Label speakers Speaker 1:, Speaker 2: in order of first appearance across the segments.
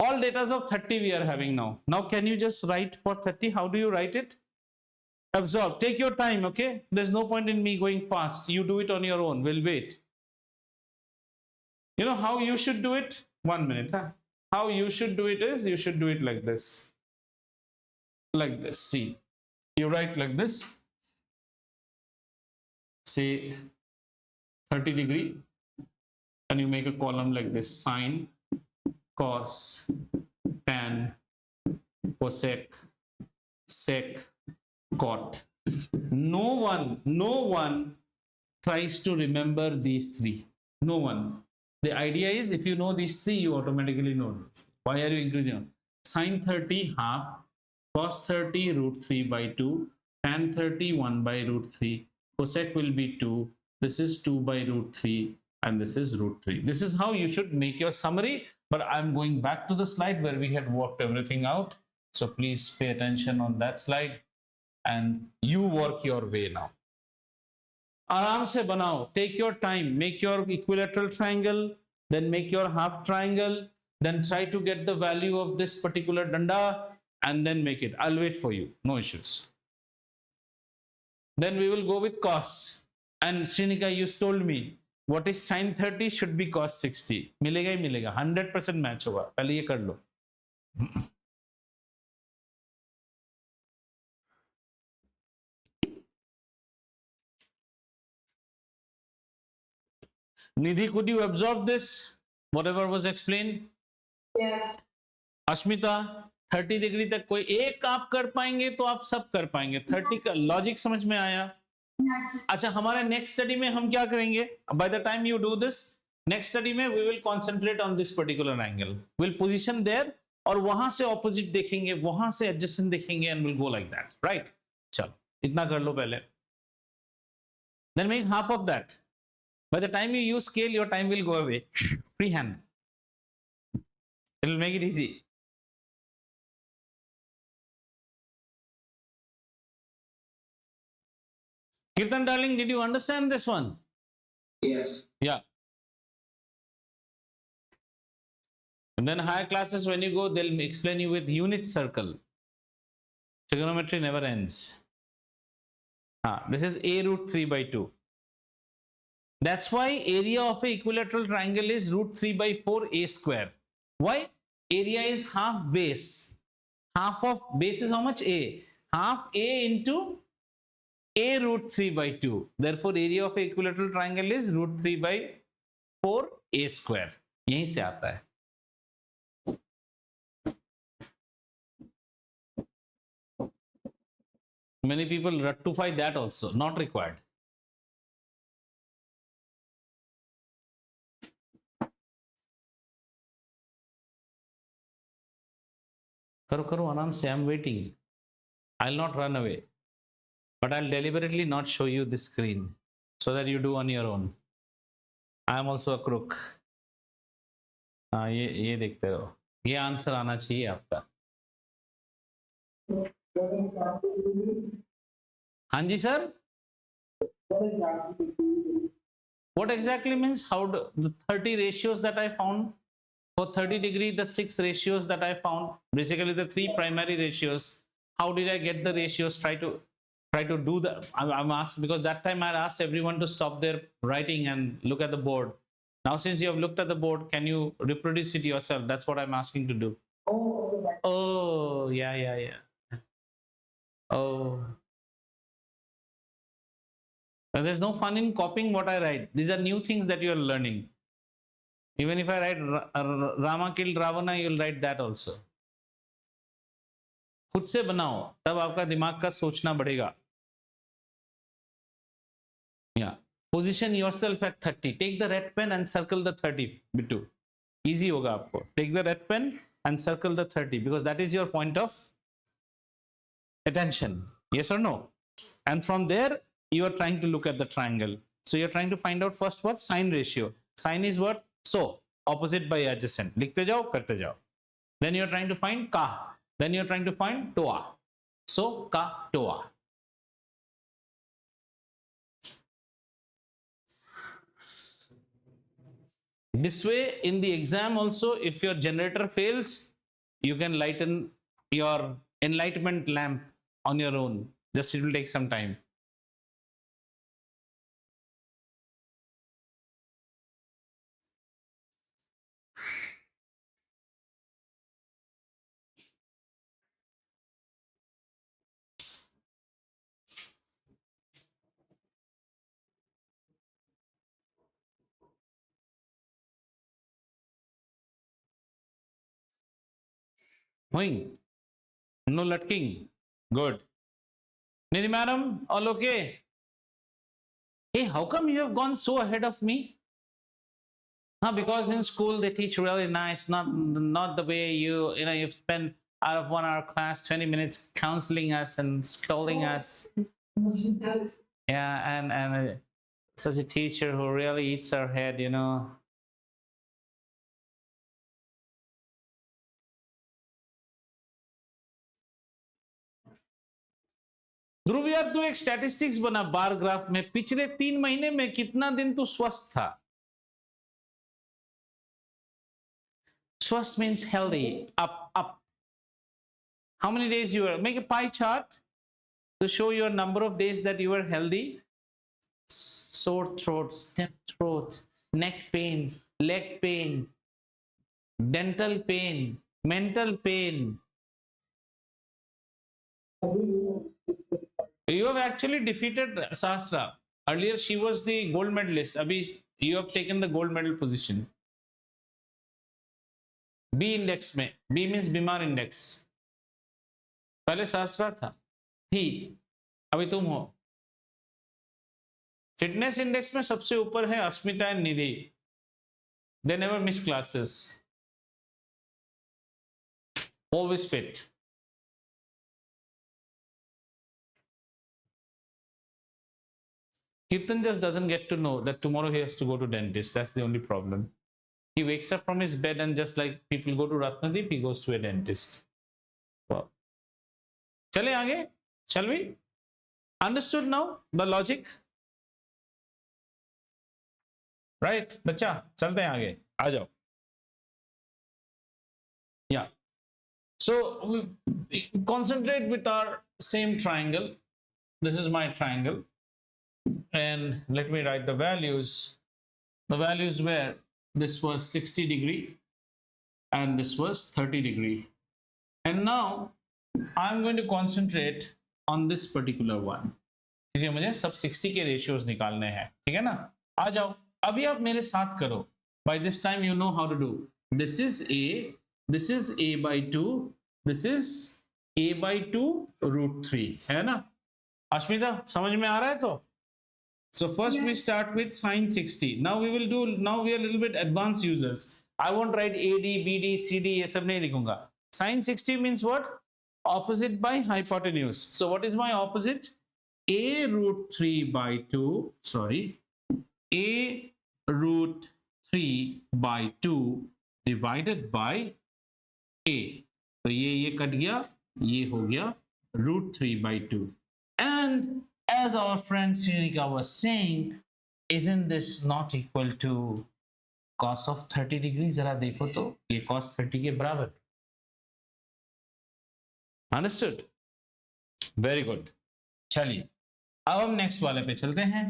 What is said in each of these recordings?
Speaker 1: All datas of 30 we are having now. Now can you just write for 30? How do you write it? Absorb. Take your time, okay? There's no point in me going fast. You do it on your own. We'll wait. You know how you should do it? 1 minute. Huh? How you should do it is, you should do it like this. Like this. See, you write like this. Say 30 degree. And you make a column like this: sine, cos, tan, cosec, sec, cot. No one tries to remember these three. No one. The idea is, if you know these three, you automatically know this. Why are you increasing? Sine 30 half, cos 30 root 3 by 2, tan 30 1 by root 3, cosec will be 2, this is 2 by root 3, and this is root 3. This is how you should make your summary, but I'm going back to the slide where we had worked everything out. So please pay attention on that slide and you work your way now. आराम से बनाओ, take your time, make your equilateral triangle, then make your half triangle, then try to get the value of this particular danda and then make it. I'll wait for you, no issues. Then we will go with cos. And Srinika, you told me what is sin 30 should be cos 60. मिलेगा ही मिलेगा, 100% match होगा. पहले ये कर लो. Nidhi, could you absorb this? Whatever was explained?
Speaker 2: Yeah.
Speaker 1: Ashmita, 30 degree तक कोई एक आप कर पाएंगे तो आप सब कर पाएंगे. 30 का लॉजिक समझ में आया? अच्छा, हमारे नेक्स्ट स्टडी में हम क्या करेंगे? By the time you do this, next study में we will concentrate on this particular angle. We'll position there और वहां से opposite देखेंगे, वहां से adjacent देखेंगे and we'll go like that, right? चलो, इतना कर लो पहले. Then make half of that. By the time you use scale, your time will go away. Freehand. It will make it easy. Kirtan darling, did you understand this one?
Speaker 2: Yes.
Speaker 1: Yeah. And then higher classes, when you go, they'll explain you with unit circle. Trigonometry never ends. This is a root 3 by 2. That's why area of a equilateral triangle is root 3 by 4 a square. Why? Area is half base. Half of base is how much? A. Half a into a root 3 by 2. Therefore, area of a equilateral triangle is root 3 by 4 a square. यहीं से आता है. Many people rectify that also. Not required. करो करो आराम से. I'm waiting. I'll not run away, but I'll deliberately not show you the screen so that you do on your own. I am also a crook. ये देखते रहो. ये answer आना चाहिए आपका. हाँ जी sir. What exactly means? How do the 30 ratios that I found? For 30 degree, the 6 ratios that I found, basically the 3 primary ratios. How did I get the ratios? Try to do that. I'm asked because that time I asked everyone to stop their writing and look at the board. Now, since you have looked at the board, can you reproduce it yourself? That's what I'm asking to do. Oh, yeah. Oh. There's no fun in copying what I write. These are new things that you're learning. Even if I write Rama killed Ravana, you'll write that also. खुद से बनाओ, तब आपका दिमाग का सोचना बढ़ेगा. Yeah. Position yourself at 30. Take the red pen and circle the 30. Bitu. Easy होगा आपको. Take the red pen and circle the 30 because that is your point of attention. Yes or no? And from there, you are trying to look at the triangle. So you're trying to find out first what? Sine ratio. Sine is what? So, opposite by adjacent. लिखते जाओ, करते जाओ. Then you're trying to find ka. Then you're trying to find toa. So, ka, toa. This way, in the exam also, if your generator fails, you can lighten your enlightenment lamp on your own. Just it will take some time. Going. No lutking. Good. Nidhi madam, all okay? Hey, how come you have gone so ahead of me? Because in school they teach really nice, not the way you've spent out of 1 hour class 20 minutes counseling us and scolding us. Yeah, and such a teacher who really eats our head, ध्रुव यार तू एक statistics बना bar graph में पिछले 3 महीने में कितना दिन तू स्वस्थ था स्वस्थ means healthy up how many days you were make a pie chart to show your number of days that you were healthy sore throat stiff throat neck pain leg pain dental pain mental pain you have actually defeated Sasra. Earlier she was the gold medalist. Abhi you have taken the gold medal position. B index में B means बीमार index. पहले Sasra था थी अभी तुम हो fitness index में सबसे ऊपर है Asmita and Nidhi they never miss classes always fit Kirtan just doesn't get to know that tomorrow he has to go to dentist. That's the only problem. He wakes up from his bed and just like people go to Ratnadeep, he goes to a dentist. Wow. Chale aage? Shall we? Understood now the logic? Right, बच्चा चलते हैं आगे आ जाओ. Yeah. So we concentrate with our same triangle. This is my triangle. And let me write the values. The values were this was 60 degree and this was 30 degree. And now I'm going to concentrate on this particular one. ठीक है मुझे सब 60 के ratios निकालने हैं ठीक है ना आ जाओ अभी आप मेरे साथ करो by this time you know how to do this is a by 2 this is a by 2 root 3 है ना अश्मिता समझ में आ रहा है तो So first we start with sine 60. Now we are a little bit advanced users. I won't write AD, BD, CD, ये सब नहीं लिखूंगा. Sine 60 means what? Opposite by hypotenuse. So what is my opposite? A root 3 by 2, sorry, A root 3 by 2 divided by A. तो ये cut गया, ये हो गया root 3 by 2. And as our friend Srinika was saying, isn't this not equal to cos of 30 degrees? जरा देखो तो ये cos 30 के बराबर. Understood? Very good. चलिए अब हम next वाले पे चलते हैं.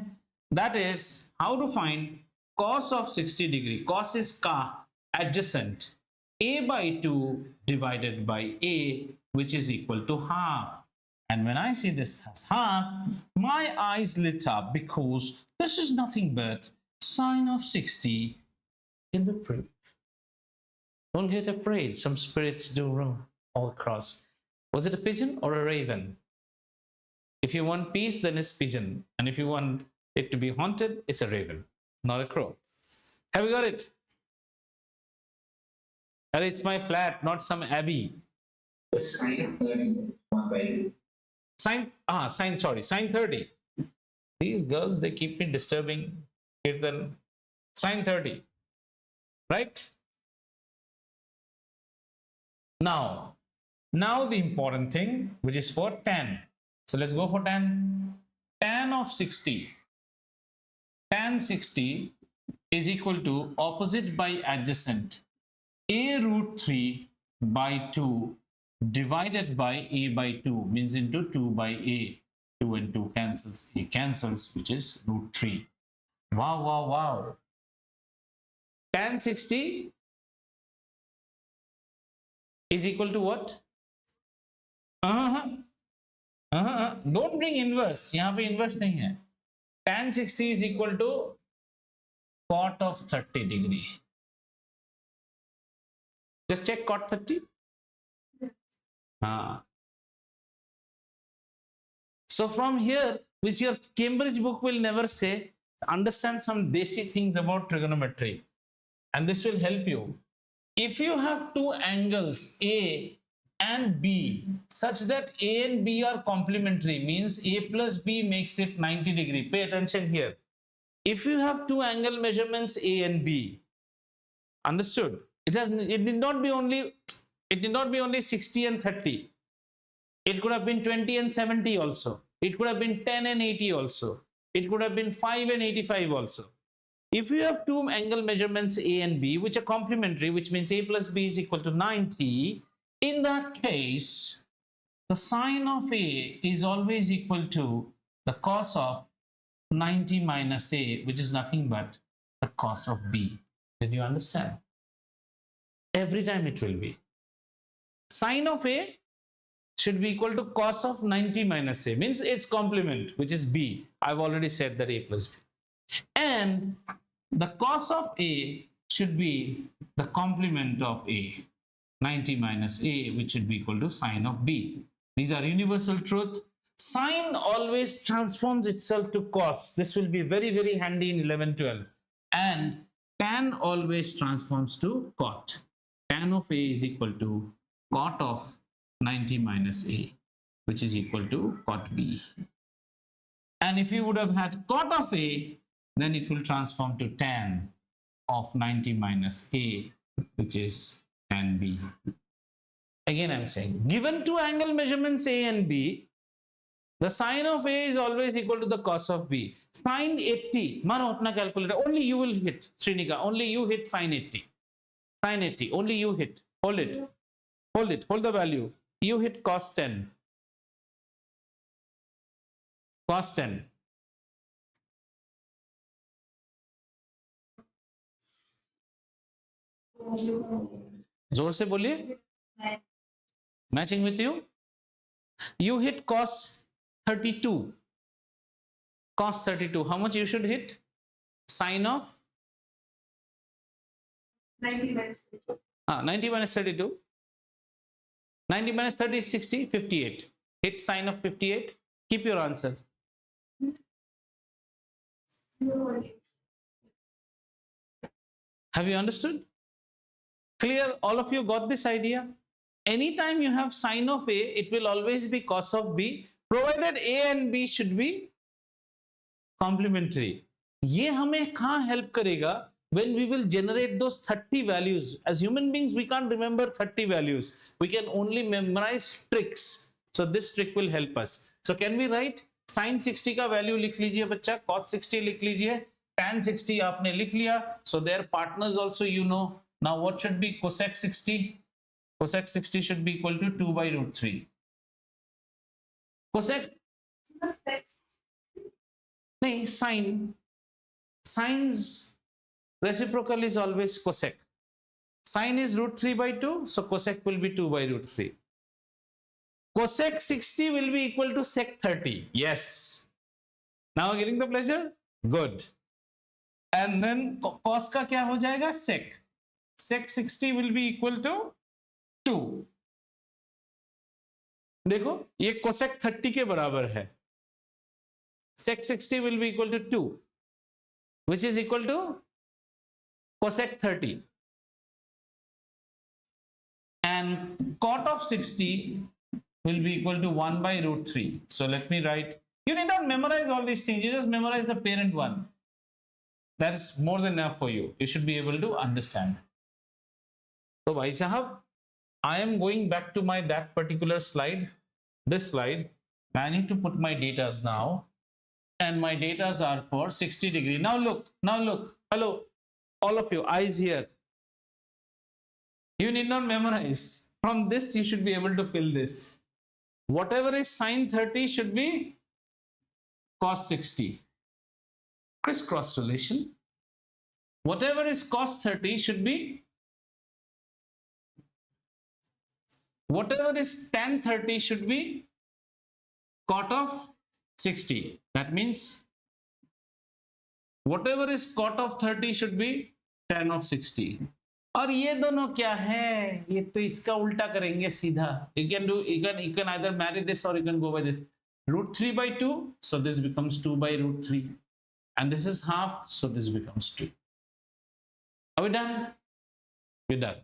Speaker 1: That is how to find cos of 60 degree. Cos is ka adjacent. A by 2 divided by A, which is equal to half. And when I see this as half, my eyes lit up because this is nothing but sine of 60 in the proof. Don't get afraid. Some spirits do roam all across. Was it a pigeon or a raven? If you want peace, then it's pigeon. And if you want it to be haunted, it's a raven, not a crow. Have you got it? And it's my flat, not some abbey.
Speaker 2: Sine 30.
Speaker 1: Sine 30. These girls, they keep me disturbing. Kirtan, sine 30, right? Now the important thing, which is for tan. So let's go for tan. Tan of 60. Tan 60 is equal to opposite by adjacent. A root 3 by 2 divided by a by 2 means into 2 by a. 2 and 2 cancels, a cancels, which is root 3. Wow, wow, wow. Tan 60 is equal to what? Don't bring inverse. यहाँ पे inverse नहीं है. Tan 60 is equal to cot of 30 degree. Just check cot 30. So from here, which your Cambridge book will never say, understand some desi things about trigonometry, and this will help you. If you have two angles A and B such that A and B are complementary, means A plus B makes it 90 degree. Pay attention here. If you have two angle measurements A and B, understood? It need not be only 60 and 30. It could have been 20 and 70 also. It could have been 10 and 80 also. It could have been 5 and 85 also. If you have two angle measurements A and B which are complementary, which means A plus B is equal to 90, in that case, the sine of A is always equal to the cos of 90 minus A, which is nothing but the cos of B. Did you understand? Every time it will be. Sine of A should be equal to cos of 90 minus A, means its complement, which is B. I've already said that A plus B. And the cos of A should be the complement of A, 90 minus A, which should be equal to sine of B. These are universal truth. Sine always transforms itself to cos. This will be very, very handy in 11, 12. And tan always transforms to cot. Tan of A is equal to cot of 90 minus A, which is equal to cot B. And if you would have had cot of A, then it will transform to tan of 90 minus A, which is tan B. Again, I'm saying, given two angle measurements A and B, the sine of A is always equal to the cos of B. Sine 80, mano apna calculator, only you will hit, Srinika, only you hit sine 80. Sine 80, only you hit, hold it, hold the value. You hit cos 10. Cos 10. जोर से बोलिए. Matching with you. You hit cos 32. Cos 32. How much you should hit? Sine of
Speaker 3: 90 minus 32.
Speaker 1: 90 minus 32. 90 minus 30 is 60, 58. Hit sine of 58. Keep your answer. Have you understood? Clear? All of you got this idea? Anytime you have sine of A, it will always be cos of B, provided A and B should be complementary. ये हमें कहाँ help करेगा? When we will generate those 30 values. As human beings, we can't remember 30 values. We can only memorize tricks. So this trick will help us. So can we write sin 60 का value लिख लीजिए बच्चा, cos 60 लिख लीजिए, tan 60 आपने लिख लिया. So their partners also you know. Now what should be cosec 60? Cosec 60 should be equal to 2 by root 3. Cosec? नहीं, sine. Sine's reciprocal is always cosec. Sine is root 3 by 2, so cosec will be 2 by root 3. Cosec 60 will be equal to sec 30. Yes. Now getting the pleasure? Good. And then cos का क्या हो जाएगा? Sec. Sec 60 will be equal to 2. देखो ये cosec 30 के बराबर है. Sec 60 will be equal to 2, which is equal to cosec 30. And cot of 60 will be equal to 1 by root 3. So let me write. You need not memorize all these things. You just memorize the parent one. That is more than enough for you. You should be able to understand. So bhai sahab, I am going back to that particular slide, this slide. I need to put my datas now. And my datas are for 60 degree. Now look. Hello, all of you, eyes here. You need not memorize. From this, you should be able to fill this. Whatever is sine 30 should be cos 60. Crisscross relation. Whatever is cos 30 should be, whatever is tan 30 should be cot of 60. That means whatever is cot of 30 should be tan of 60. और ये दोनों क्या है? ये तो इसका उल्टा करेंगे सीधा. You can either marry this or you can go by this. Root 3 by 2, so this becomes 2 by root 3. And this is half, so this becomes 2. Are we done? We're done.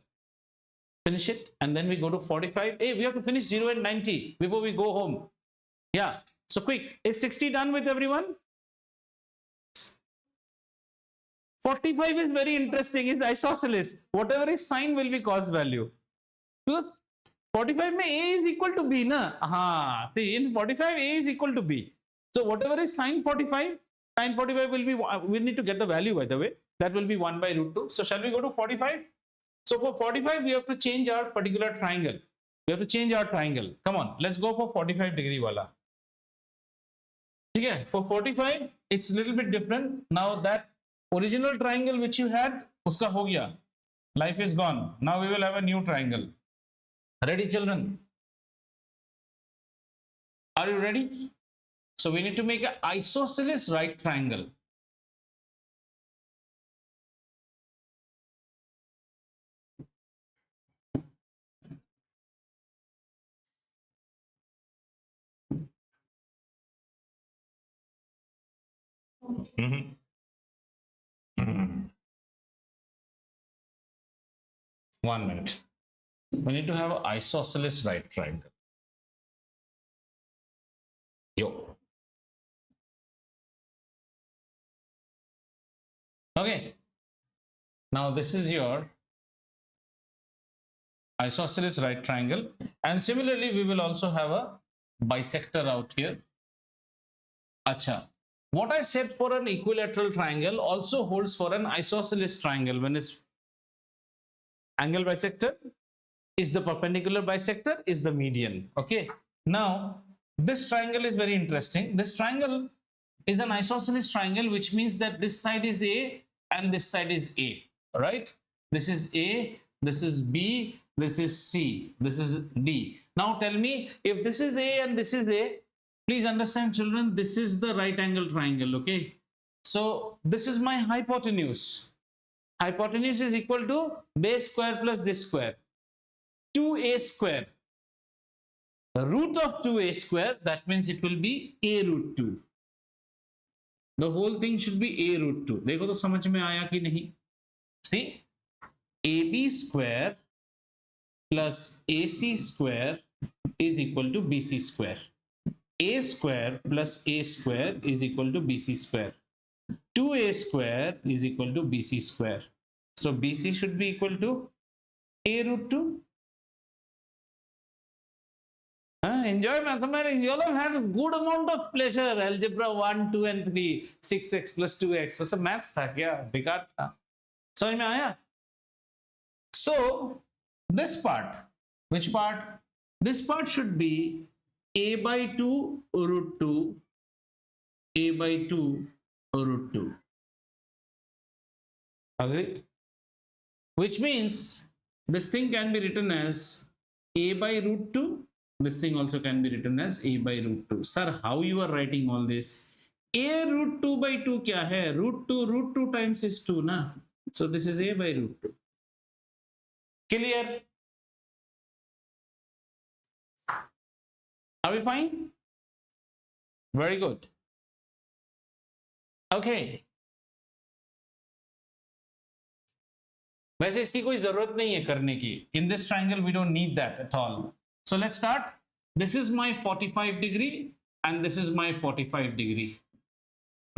Speaker 1: Finish it, and then we go to 45. Hey, we have to finish 0 and 90 before we go home. Yeah, so quick. Is 60 done with everyone? 45 is very interesting. Is isosceles. Whatever is sine will be cos value. Because 45 mein a is equal to b, na? Aha. See, in 45 a is equal to b. So whatever is sine 45, sine 45 will be. We need to get the value, by the way. That will be 1 by root 2. So shall we go to 45? So for 45, we have to change our particular triangle. We have to change our triangle. Come on, let's go for 45 degree wala. Okay, for 45, it's a little bit different. Now that original triangle which you had, uska ho gaya. Life is gone. Now we will have a new triangle. Ready, children? Are you ready? So we need to make an isosceles right triangle. One minute. We need to have an isosceles right triangle. Yo. Okay. Now this is your isosceles right triangle, and similarly we will also have a bisector out here. Acha. What I said for an equilateral triangle also holds for an isosceles triangle. When it's angle bisector is the perpendicular bisector is the median. Okay. Now this triangle is very interesting. This triangle is an isosceles triangle, which means that this side is A and this side is A. Right? This is A, this is B, this is C, this is D. Now tell me, if this is A and this is A, please understand, children, this is the right angle triangle. Okay. So this is my hypotenuse. Hypotenuse is equal to base square plus this square. 2a square. The root of 2a square, that means it will be a root 2. The whole thing should be a root 2. देखो तो समझ में आया कि नहीं? See, ab square plus ac square is equal to bc square. A square plus a square is equal to bc square. 2a square is equal to bc square. So bc should be equal to a root 2. Enjoy mathematics. You all have had a good amount of pleasure. Algebra 1, 2 and 3. 6x plus 2x. वैसे maths था क्या? बेकार था. समझ में आया? So this part, which part? This part should be a by 2 root 2, a by 2 root 2. Agreed? Which means this thing can be written as a by root 2. This thing also can be written as a by root 2. Sir, how you are writing all this? A root 2 by 2 kya hai? Root 2 times is 2 na. So this is a by root 2. Clear? Are we fine? Very good. Okay. वैसे इसकी कोई जरूरत नहीं है करने की. In this triangle we don't need that at all. So let's start. This is my 45 degree and this is my 45 degree.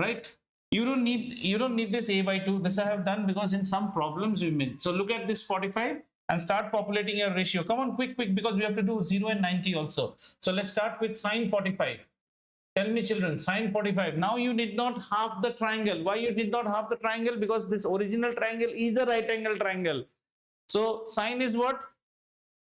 Speaker 1: Right? You don't need this a by 2. This I have done because in some problems we made. So look at this 45 and start populating your ratio. Come on, quick, because we have to do 0 and 90 also. So let's start with sine 45. Tell me, children, sine 45. Now you did not half the triangle. Why you did not half the triangle? Because this original triangle is the right angle triangle. So sine is what?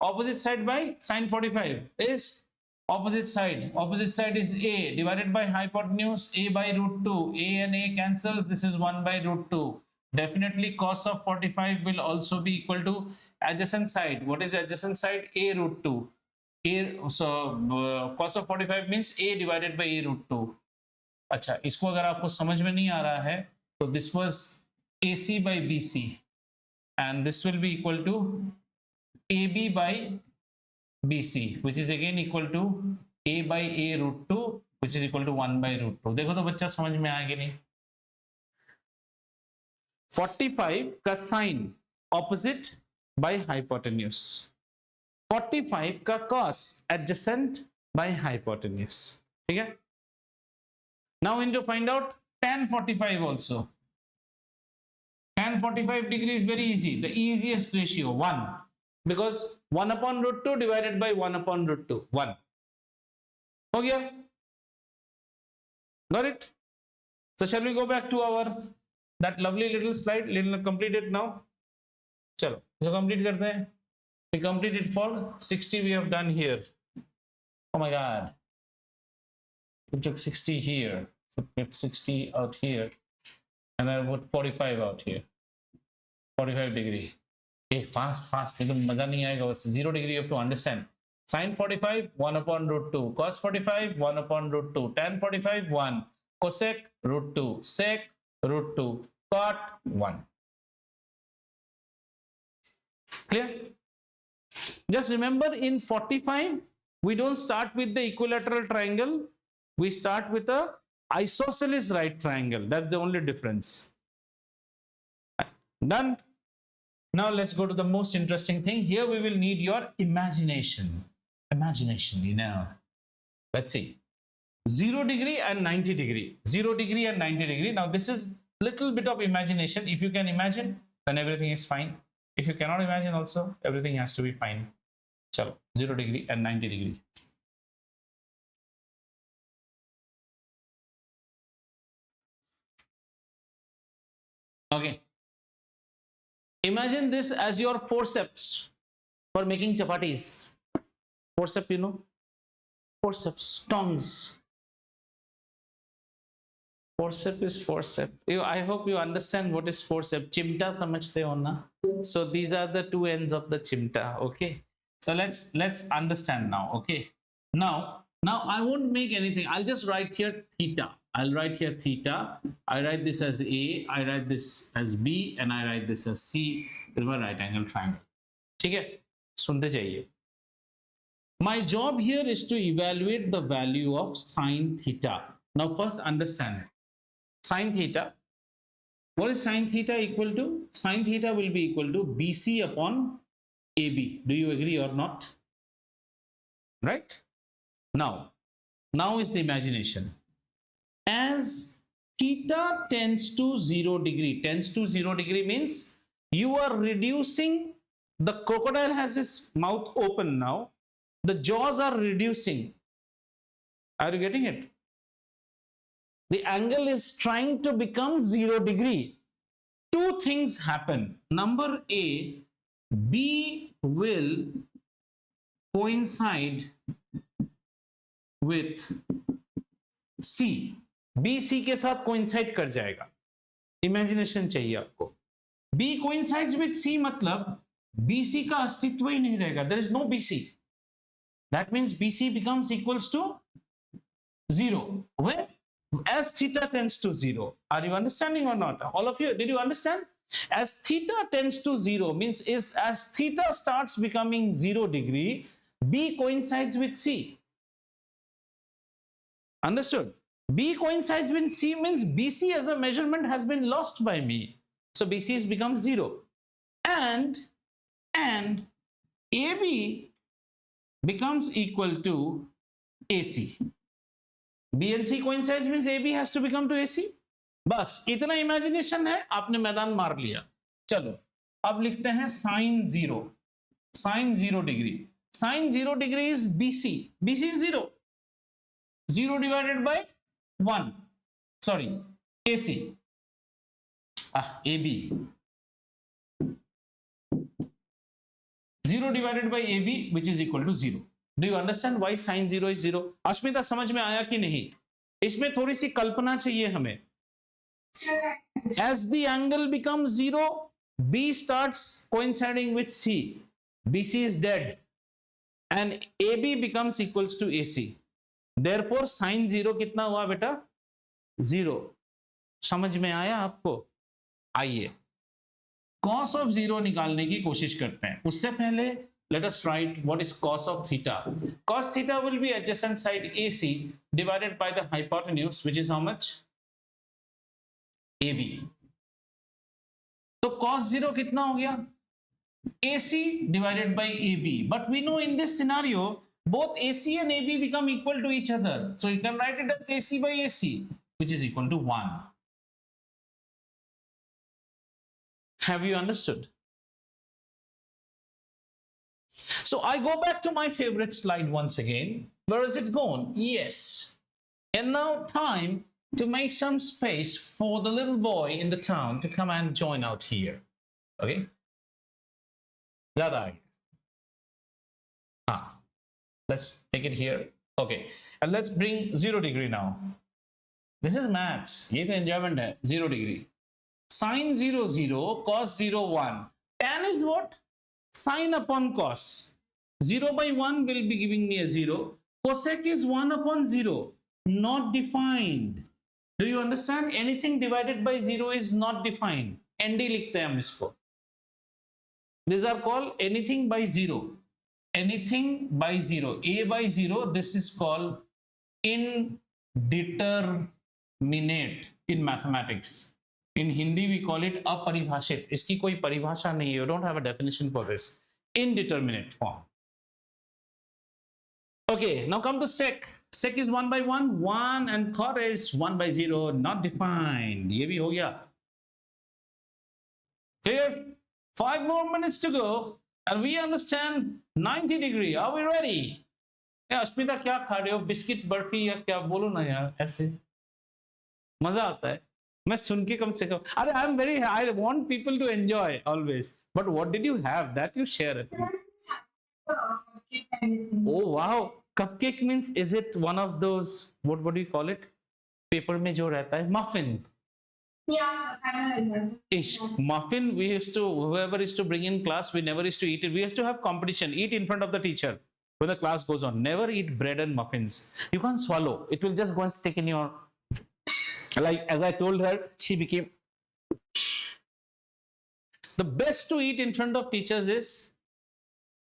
Speaker 1: Opposite side by sine 45 is opposite side. Opposite side is a divided by hypotenuse, a by root 2. A and a cancels. This is 1 by root 2. Definitely cos of 45 will also be equal to adjacent side. What is adjacent side? A root 2. Cos of 45 means a divided by a root 2. अच्छा, इसको अगर आपको समझ में नहीं आ रहा है तो this was AC by BC and this will be equal to AB by BC, which is again equal to A by A root 2, which is equal to 1 by root 2. देखो तो बच्चा समझ में आएगा नहीं? 45 का साइन ऑपोजिट बाय हाइपोटेन्यूज, 45 का cos adjacent by hypotenuse. ठीक है? Now we need to find out tan 45 also. Tan 45 degree is very easy. The easiest ratio 1, because 1 upon root 2 divided by 1 upon root 2, 1. हो गया? Got it? So shall we go back to our that lovely little slide? Let's complete it now. चलो, इसको complete करते हैं. We completed for 60. We have done here. Oh my God. We took 60 here, so put 60 out here, and I put 45 out here. 45 degree. Hey, fast. एकदम मजा नहीं आएगा. 0 degree you have to understand. Sin 45 1 upon root 2. Cos 45 1 upon root 2. Tan 45 1. Cosec root 2. Sec root 2. Cot 1. Clear? Just remember, in 45 we don't start with the equilateral triangle. We start with a isosceles right triangle. That's the only difference. Done. Now let's go to the most interesting thing. Here we will need your imagination. Imagination, you know. Let's see. 0 degree and 90 degree. 0 degree and 90 degree. Now this is little bit of imagination. If you can imagine, then everything is fine. If you cannot imagine also, everything has to be fine. Chalo, 0 degree and 90 degree. Okay. Imagine this as your forceps for making chapatis. Forceps, you know? Forceps, tongs. Forceps is forceps. I hope you understand what is forceps. Chimta samajhte ho na? So these are the two ends of the chimta. Okay. So let's understand now. Okay. Now I won't make anything. I'll just write here theta. I'll write here theta. I write this as A. I write this as B, and I write this as C. This is my right angle triangle. ठीक है? सुनते जाइए. My job here is to evaluate the value of sine theta. Now first understand it. Sine theta. What is sine theta equal to? Sine theta will be equal to BC upon AB. Do you agree or not? Right? Now is the imagination. As theta tends to 0 degree, tends to 0 degree means you are reducing. The crocodile has its mouth open now. The jaws are reducing. Are you getting it? The angle is trying to become 0 degree. Two things happen. Number A, B will coincide with C. B C के साथ coincide कर जाएगा. Imagination चाहिए आपको. B coincides with C मतलब BC का अस्तित्व ही नहीं रहेगा. There is no BC. That means BC becomes equals to 0. When? As theta tends to 0. Are you understanding or not? All of you, did you understand? As theta tends to 0 means as theta starts becoming 0 degree, B coincides with C. Understood? B coincides with C means BC as a measurement has been lost by me. So BC has become 0. And AB becomes equal to AC. B and C coincides means AB has to become to AC. बस इतना imagination है, आपने मैदान मार लिया. चलो अब लिखते हैं sine 0. Sine 0 degree. Sin 0 degree is BC. BC is 0. 0 divided by 1. Sorry, AC. AB. 0 divided by AB which is equal to 0. Do you understand why sin 0 is 0? Ashmita समझ में आया कि नहीं? इसमें थोड़ी सी कल्पना चाहिए हमें. As the angle becomes 0, B starts coinciding with C. BC is dead and AB becomes equals to AC. Therefore sin 0 कितना हुआ बेटा? 0. समझ में आया आपको? आइए cos of 0 निकालने की कोशिश करते हैं. उससे पहले let us write what is cos of theta. Cos theta will be adjacent side AC divided by the hypotenuse which is how much? AB. तो cos 0 कितना हो गया? AC divided by AB. But we know in this scenario both AC and AB become equal to each other. So you can write it as AC by AC which is equal to 1. Have you understood? So I go back to my favorite slide once again. Where is it gone? Yes. And now time to make some space for the little boy in the town to come and join out here. Okay? Let's take it here. Okay. And let's bring 0 degree now. This is maths. ये तो enjoyment है. 0 degree. Sin 0 0, cos 0 1. Tan is what? Sin upon cos. 0 by 1 will be giving me a 0. Cosec is 1 upon 0. Not defined. Do you understand? Anything divided by 0 is not defined. ND लिखते हैं हम इसको. These are called anything by 0. Anything by 0. A by 0. This is called indeterminate in mathematics. In Hindi we call it अपरिभाषित. इसकी कोई परिभाषा नहीं है. You don't have a definition for this. Indeterminate form. Okay, now come to sec. Sec is 1 by 1. 1 and cot is 1 by 0. Not defined. ये भी हो गया. Clear? 5 more minutes to go and we understand 90 degree. Are we ready? Ashmita क्या खा रहे हो? Biscuit barfi या क्या? बोलो ना यार. ऐसे मजा आता है. मैं सुन के कम से कम. अरे I am very. I want people to enjoy always. But what did you have? That you share it. Oh wow! Cupcake means is it one of those? What do you call it? Paper में जो रहता है muffin.
Speaker 3: Yeah, kind of like
Speaker 1: Ish muffin. We used to whoever used to bring in class. We never used to eat it. We used to have competition. Eat in front of the teacher when the class goes on. Never eat bread and muffins. You can't swallow. It will just go and stick in your. Like as I told her, she became. The best to eat in front of teachers is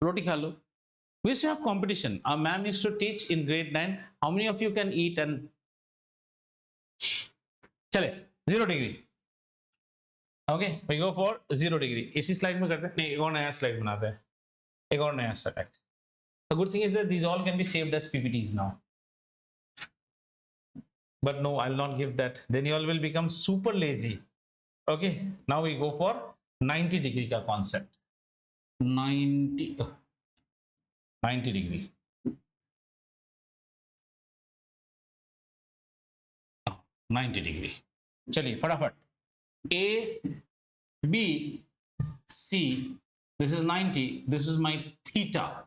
Speaker 1: roti kha lo. We used to have competition. Our ma'am used to teach in grade 9. How many of you can eat and chale 0 degree. Okay, we go for 0 degree. इसी slide में करते हैं. नहीं, एक और नया slide बनाते हैं. एक और नया slide. The good thing is that these all can be saved as PPTs now. But no, I'll not give that. Then you all will become super lazy. Okay, now we go for 90 degree का concept. 90 degree. 90 degree. चलिए फटाफट. A, B, C. This is 90. This is my theta.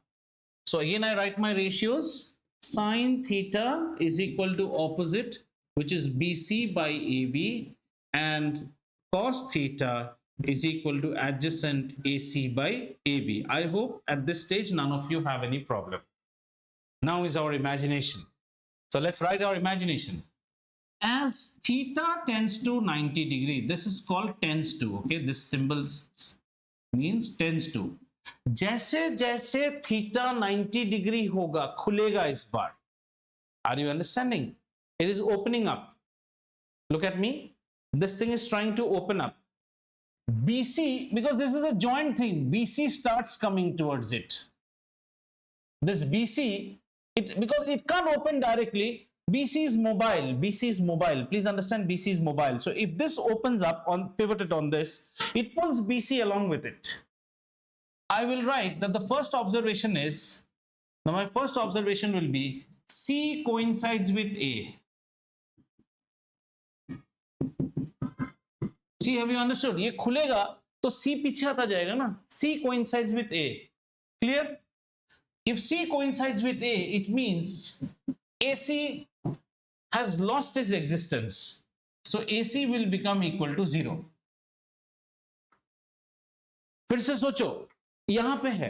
Speaker 1: So again, I write my ratios. Sin theta is equal to opposite, which is BC by AB, and cos theta is equal to adjacent AC by AB. I hope at this stage none of you have any problem. Now is our imagination. So let's write our imagination. As theta tends to 90 degree, this is called tends to. Okay, this symbol means tends to. जैसे जैसे theta 90 degree होगा खुलेगा इस बार. Are you understanding? It is opening up. Look at me. This thing is trying to open up. BC, because this is a joint thing, BC starts coming towards it. This BC, because it can't open directly, BC is mobile. BC is mobile. Please understand, BC is mobile. So if this opens up on pivoted on this, it pulls BC along with it. I will write that the first observation is, now my first observation will be C coincides with A. See, have you understood? ये खुलेगा तो C पीछे आता जाएगा ना. C coincides with A. Clear? If C coincides with A, it means AC has lost its existence. So AC will become equal to 0. फिर से सोचो, यहां पे है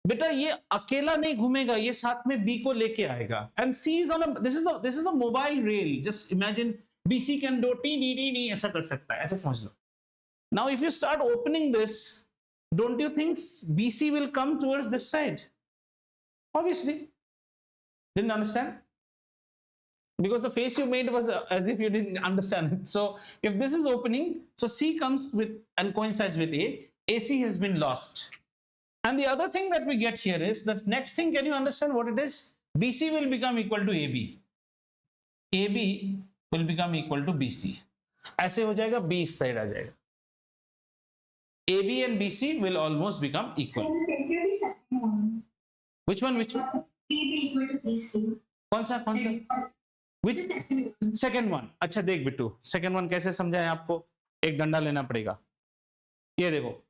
Speaker 1: बेटा, ये अकेला नहीं घूमेगा, ये साथ में B को लेके आएगा. And C is on a, this is a mobile rail. Just imagine BC can do t ऐसा कर सकता है, ऐसा समझ लो. Now if you start opening this, don't you think BC will come towards this side? Obviously. Didn't understand? Because the face you made was as if you didn't understand it. So if this is opening, so C comes with and coincides with A, AC has been lost. And the other thing that we get here is the next thing, can you understand what it is? BC will become equal to AB. AB will become equal to BC. ऐसे हो जाएगा, B इस side आ जाएगा. AB and BC will almost become equal. Which one? Which one?
Speaker 3: AB equal to BC.
Speaker 1: कौन सा? Which? Second one. अच्छा देख Bittu, second one कैसे समझाएं आपको? एक डंडा लेना पड़ेगा. ये देखो,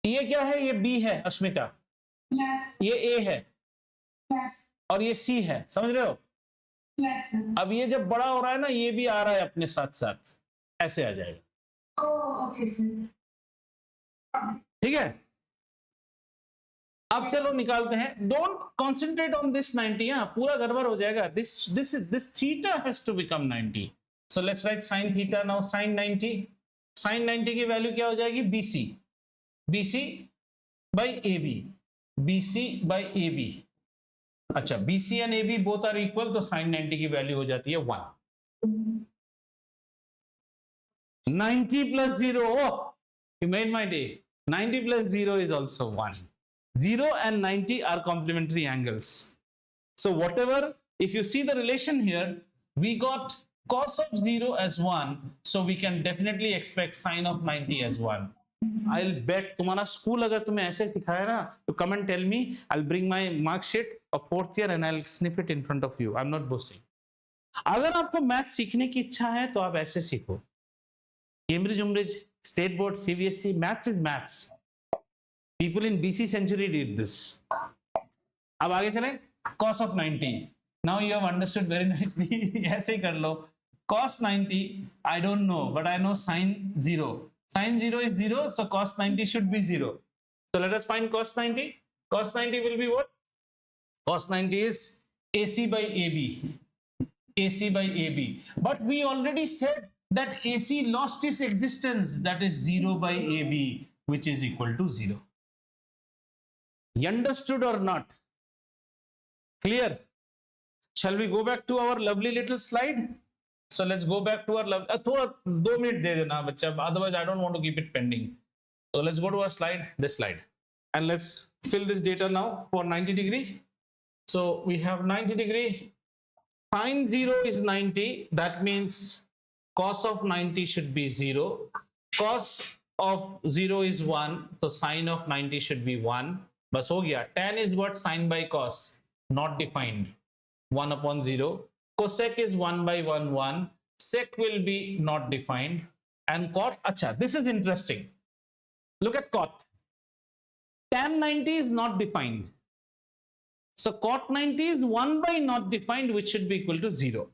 Speaker 1: ये क्या है? ये B है अश्मिता.
Speaker 3: Yes.
Speaker 1: ये A है.
Speaker 3: Yes.
Speaker 1: और ये C है. समझ रहे हो?
Speaker 3: Yes.
Speaker 1: अब ये जब बड़ा हो रहा है ना, ये भी आ रहा है अपने साथ साथ, ऐसे आ जाएगा.
Speaker 3: Oh, okay, sir.
Speaker 1: ठीक है. अब चलो निकालते हैं. Don't concentrate on this 90. पूरा गड़बड़ हो जाएगा. This theta has to become 90. So let's write sine theta now. Sine 90, sine 90 की वैल्यू क्या हो जाएगी? BC. BC by AB. BC by AB. अच्छा, BC and AB both are equal, तो साइन 90 की वैल्यू हो जाती है 1. 90 plus 0. Oh, you made my day. 90 plus 0 is also 1. 0 and 90 are complementary angles. So whatever, if you see the relation here, we got cos of 0 as 1. So we can definitely expect sine of 90 as 1. I'll bet तुम्हारा school अगर तुम्हें ऐसे सिखाया ना, तो come and tell me. I'll bring my mark sheet of 4th year and I'll snip it in front of you. I'm not boasting. अगर आपको math सीखने की इच्छा है तो आप ऐसे सीखो. Cambridge, Umbridge, State Board, CBSE, maths is maths. People in BC century did this. अब आगे चले. Cos of 90. Now you have understood very nicely. ऐसे ही कर लो. Cos 90, I don't know, but I know sin 0. Sin 0 is 0, so cos 90 should be 0. So let us find cos 90. Cos 90 will be what? Cos 90 is AC by AB. AC by AB. But we already said that AC lost its existence, that is 0 by AB, which is equal to 0. You understood or not? Clear? Shall we go back to our lovely little slide? So let's go back to our थोड़ा 2 minute दे देना बच्चा, otherwise I don't want to keep it pending. So let's go to our slide, this slide, and let's fill this data now for 90 degree. So we have 90 degree. Sin 0 is 90. That means cos of 90 should be 0. Cos of 0 is 1. So sine of 90 should be 1. बस हो गया. Tan is what? Sine by cos. Not defined. 1 upon 0. Cosec is 1 by 1, 1. Sec will be not defined. And cot, acha, this is interesting. Look at cot. Tan 90 is not defined. So cot 90 is 1 by not defined, which should be equal to 0.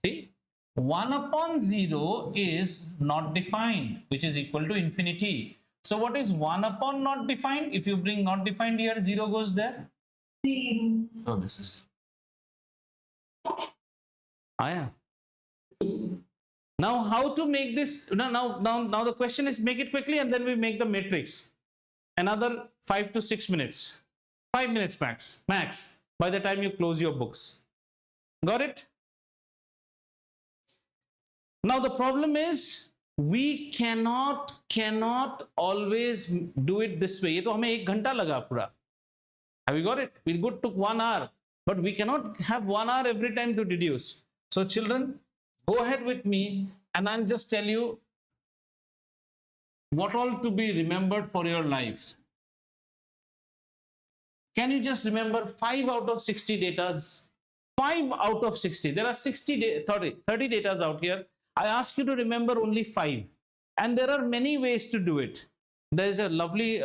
Speaker 1: See? 1 upon 0 is not defined, which is equal to infinity. So what is 1 upon not defined? If you bring not defined here, 0 goes there.
Speaker 3: 0.
Speaker 1: So this is. Yeah. Now how to make this? Now the question is, make it quickly and then we make the matrix. Another 5 to 6 minutes. 5 minutes max by the time you close your books. Got it? Now the problem is we cannot always do it this way. ये तो हमें 1 घंटा लगा पूरा. Have you got it? We took 1 hour, but we cannot have 1 hour every time to deduce. So children, go ahead with me and I'll just tell you what all to be remembered for your lives. Can you just remember 5 out of 60 datas? 5 out of 60. There are 30 datas out here. I ask you to remember only 5. And there are many ways to do it. There is a lovely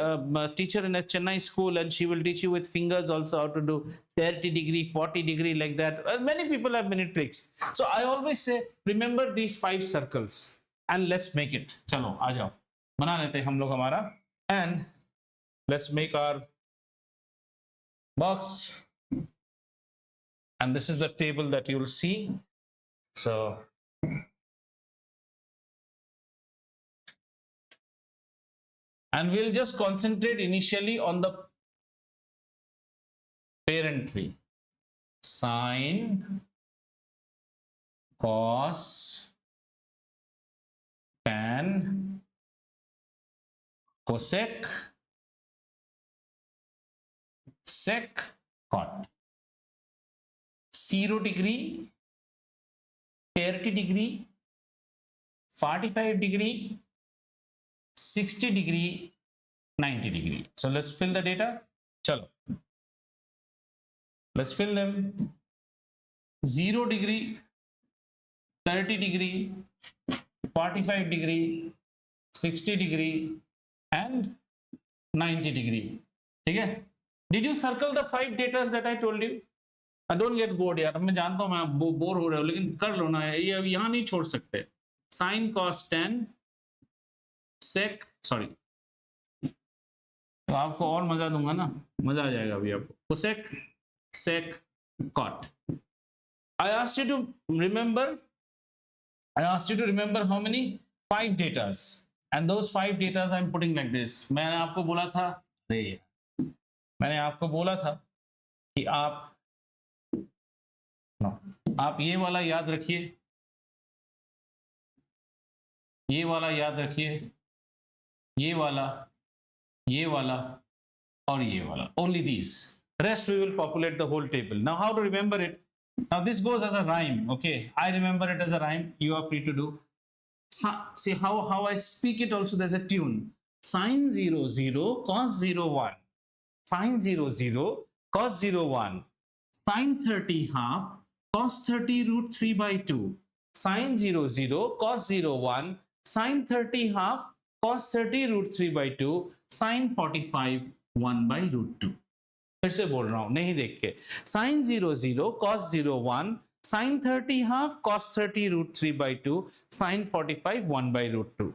Speaker 1: teacher in a Chennai school, and she will teach you with fingers also how to do 30-degree, 40-degree, like that. Many people have minute tricks. So I always say, remember these 5 circles and let's make it. Chalo, aa jao. Bana lete hum log hamara, and let's make our box. And this is the table that you will see. So and we'll just concentrate initially on the parent tree: sine, cos, tan, cosec, sec, cot. 0-degree, 30-degree, 45-degree, 60-degree, 90-degree. So let's fill the data. Chalo. Let's fill them. 0-degree, 30-degree, 45-degree, 60-degree, and 90-degree. Okay? Did you circle the 5 data that I told you? I don't get bored यार, मैं जानता हूँ मैं bore हो रहे हो, लेकिन कर लो ना, ये यहाँ नहीं छोड़ सकते. Sin, cos, tan, sec, sorry. तो आपको और मजा दूंगा ना, मजा आ जाएगा अभी आपको. Cosec, sec, cot. I asked you to remember how many? 5 datas, and those 5 datas I'm putting like this. मैंने आपको बोला था कि आप ये वाला याद रखिए, ये वाला याद रखिए, ये वाला और ये वाला. Only these. Rest we will populate the whole table. Now how to remember it? Now this goes as a rhyme. Okay, I remember it as a rhyme. You are free to do. See how I speak it also. There's a tune. Sin 0, 0, cos 0, 1. Sin 0, 0, cos 0, 1. Sin 30 half, cos 30 root 3 by 2. Sin 0, 0, cos 0, 1. Sin 30 half, cos 30 root 3 by 2. Sin 45 1 by root 2. फिर से बोल रहा हूं, नहीं देख के. Sin 0, 0, cos 0, 1. Sin 30 half, cos 30 root 3 by 2. Sin 45 1 by root 2.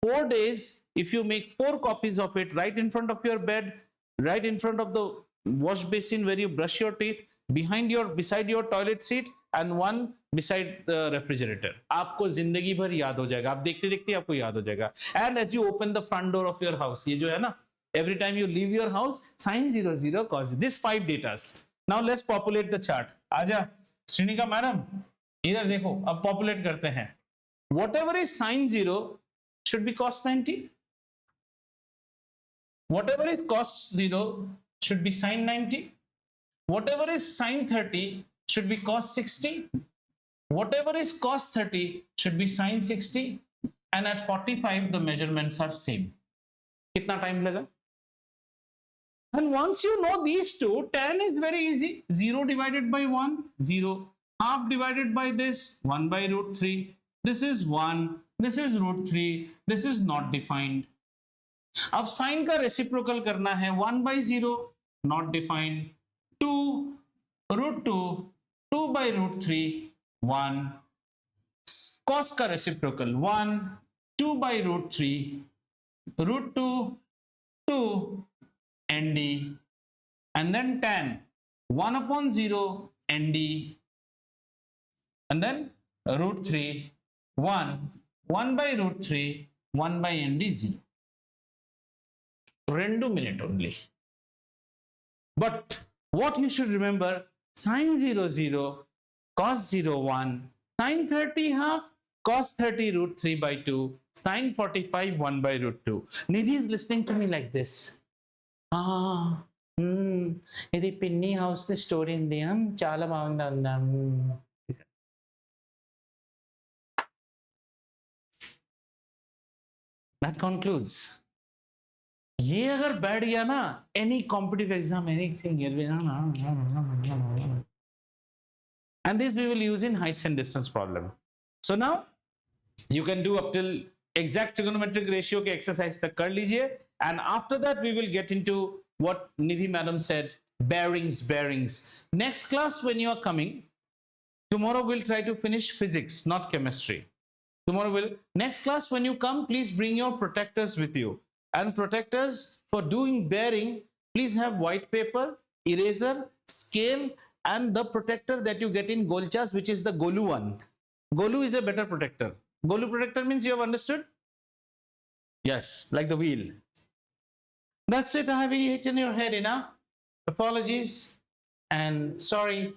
Speaker 1: 4 days, if you make 4 copies of it right in front of your bed, right in front of the wash basin where you brush your teeth, beside your toilet seat, and one beside the refrigerator, आपको जिंदगी भर याद हो जाएगा. आप देखते देखते आपको याद हो जाएगा. And as you open the front door of your house, ये जो है ना, every time you leave your house, sin 0, 0, cos. This 5 datas. Now let's populate the chart. आजा श्रीनिका मैडम, इधर देखो, अब populate करते हैं. Whatever is sin 0 should be cos 90. Whatever is cos 0 should be sin 90. Whatever is sin 30 should be cos 60. Whatever is cos 30 should be sin 60. And at 45, the measurements are same. Kitna time laga? And once you know these two, tan is very easy. 0 divided by 1, 0. Half divided by this, 1 by root 3. This is 1. This is root 3. This is not defined. अब sign का reciprocal करना है. 1 by 0 not defined. 2 root 2, 2 by root 3, 1. Cos का reciprocal 1, 2 by root 3, root 2, 2, nd, and then tan 1 upon 0 nd, and then root 3, 1, 1 by root 3, 1 by nd 0. 2 minutes only. But what you should remember, sin 0, 0, cos 0, 1, sin 30 half, cos 30 root 3 by 2, sin 45 1 by root 2. Nidhi is listening to me like this. ఇది పిన్ని house story ఉంది, చాలా బాగుంది. That concludes. ये अगर बैठ गया ना, any competitive exam, anything, and this we will use in heights and distance problem. So now you can do up till exact trigonometric ratio के exercise तक कर लीजिए, and after that we will get into what Nidhi madam said, bearings. Next class when you are coming, tomorrow we'll try to finish physics, not chemistry. Next class when you come, please bring your protectors with you, and protectors for doing bearing, please have white paper, eraser, scale, and the protector that you get in Golchas, which is the Golu one. Golu is a better protector. Golu protector means you have understood? Yes, like the wheel. That's it. I have hit in your head enough. Apologies and sorry.